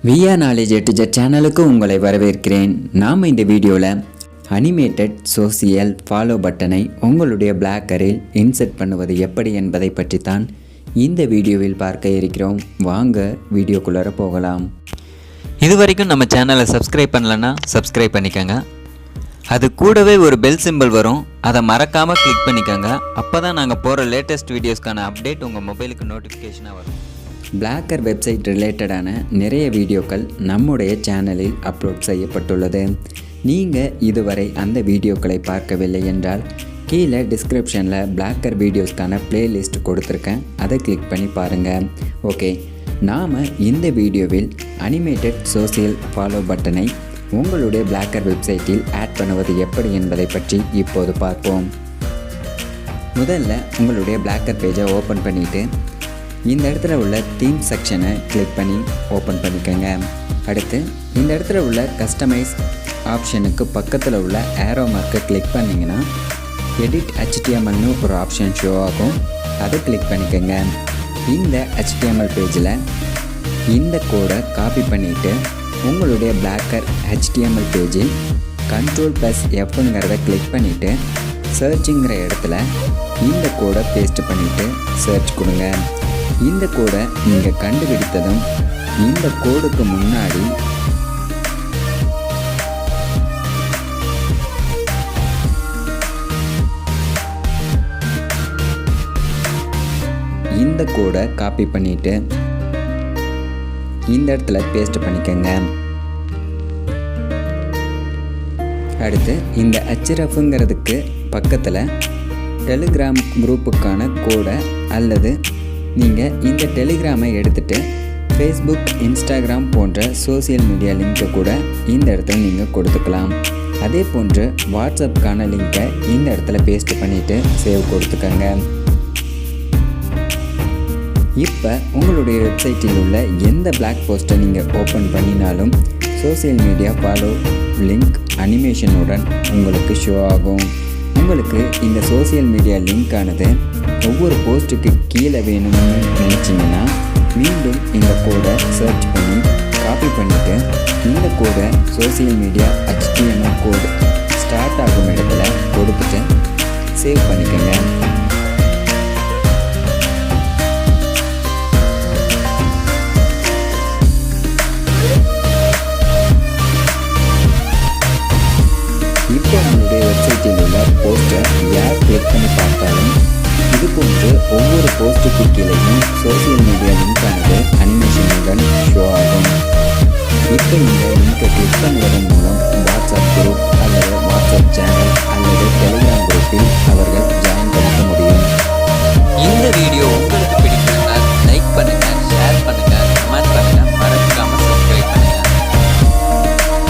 விஆ knowledge எட்டுஜெட் சேனலுக்கு உங்களை வரவேற்கிறேன். நாம் இந்த வீடியோவில் அனிமேட்டட் சோசியல் ஃபாலோ பட்டனை உங்களுடைய பிளாக்கரில் இன்செர்ட் பண்ணுவது எப்படி என்பதை பற்றி தான் இந்த வீடியோவில் பார்க்க இருக்கிறோம். வாங்க வீடியோக்குள்ளே போகலாம். இது வரைக்கும் நம்ம சேனலை சப்ஸ்கிரைப் பண்ணலன்னா சப்ஸ்கிரைப் பண்ணிக்கோங்க. அது கூடவே ஒரு பெல் சிம்பிள் வரும், அதை மறக்காமல் கிளிக் பண்ணிக்கோங்க. அப்போ தான் நாங்கள் போகிற லேட்டஸ்ட் வீடியோஸ்க்கான அப்டேட் உங்கள் மொபைலுக்கு நோட்டிஃபிகேஷனாக வரும். பிளாக்கர் வெப்சைட் ரிலேட்டடான நிறைய வீடியோக்கள் நம்முடைய சேனலில் அப்லோட் செய்யப்பட்டுள்ளது. நீங்கள் இதுவரை அந்த வீடியோக்களை பார்க்கவில்லை என்றால் கீழே டிஸ்கிரிப்ஷனில் பிளாக்கர் வீடியோஸ்க்கான பிளேலிஸ்ட் கொடுத்துருக்கேன், அதை கிளிக் பண்ணி பாருங்கள். ஓகே, நாம் இந்த வீடியோவில் அனிமேட்டட் சோசியல் ஃபாலோ பட்டனை உங்களுடைய பிளாக்கர் வெப்சைட்டில் ஆட் பண்ணுவது எப்படி என்பதை பற்றி இப்போது பார்ப்போம். முதல்ல உங்களுடைய பிளாக்கர் பேஜை ஓப்பன் பண்ணிவிட்டு இந்த இடத்துல உள்ள தீம் செக்ஷனை கிளிக் பண்ணி ஓப்பன் பண்ணிக்கோங்க. அடுத்து இந்த இடத்துல உள்ள கஸ்டமைஸ் ஆப்ஷனுக்கு பக்கத்தில் உள்ள ஏரோ மார்க்கை கிளிக் பண்ணிங்கன்னா எடிட் HTMLனு ஒரு ஆப்ஷன் ஷோ ஆகும், அதை கிளிக் பண்ணிக்கோங்க. இந்த HTML பேஜில் இந்த கோடை காப்பி பண்ணிவிட்டு உங்களுடைய பிளாக்கர் HTML பேஜில் Ctrl+Fங்கிறத கிளிக் பண்ணிவிட்டு சர்ச்சுங்கிற இடத்துல இந்த கோடை பேஸ்ட் பண்ணிவிட்டு சர்ச் கொடுங்க. இந்த கோடை நீங்கள் கண்டுபிடித்ததும் இந்த கோடுக்கு முன்னாடி இந்த கோடை காப்பி பண்ணிவிட்டு இந்த இடத்துல பேஸ்ட் பண்ணிக்கோங்க. அடுத்து இந்த HRFங்கிறதுக்கு பக்கத்தில் டெலிகிராம் குரூப்புக்கான கோடை அல்லது நீங்கள் இந்த டெலிகிராமை எடுத்துகிட்டு ஃபேஸ்புக், இன்ஸ்டாகிராம் போன்ற சோசியல் மீடியா லிங்க்கை கூட இந்த இடத்துல நீங்கள் கொடுத்துக்கலாம். அதே போன்று வாட்ஸ்அப்புக்கான லிங்க்கை இந்த இடத்துல பேஸ்ட் பண்ணிவிட்டு சேவ் கொடுத்துக்கோங்க. இப்போ உங்களுடைய வெப்சைட்டில் உள்ள எந்த பிளாக் போஸ்ட்டை நீங்கள் ஓப்பன் பண்ணினாலும் சோசியல் மீடியா ஃபாலோ லிங்க் அனிமேஷனுடன் உங்களுக்கு ஷோ ஆகும். உங்களுக்கு இந்த சோசியல் மீடியா லிங்க்கானது ஒவ்வொரு போஸ்ட்டுக்கு கீழே வேணும்னு நினச்சிங்கன்னா மீண்டும் இந்த கோடை சர்ச் பண்ணி காப்பி பண்ணிவிட்டு இந்த கோடை சோசியல் மீடியா HTML கோடு ஸ்டார்ட் ஆகும் இடத்துல கொடுத்துட்டு சேவ் பண்ணிக்கோங்க. இப்போ உங்களுடைய வெப்சைட்டில் உள்ள போஸ்ட்டை யார் கிளிக் பண்ணி பார்த்தாலும் இது போன்று ஒவ்வொரு போஸ்ட்டுக்கு கீழேயும் சோசியல் மீடியா லிங்கானது அனிமேஷனுடன் ஷோ ஆகும். இப்போ இந்த லிங்கை கிளிக் பண்ணுவதன்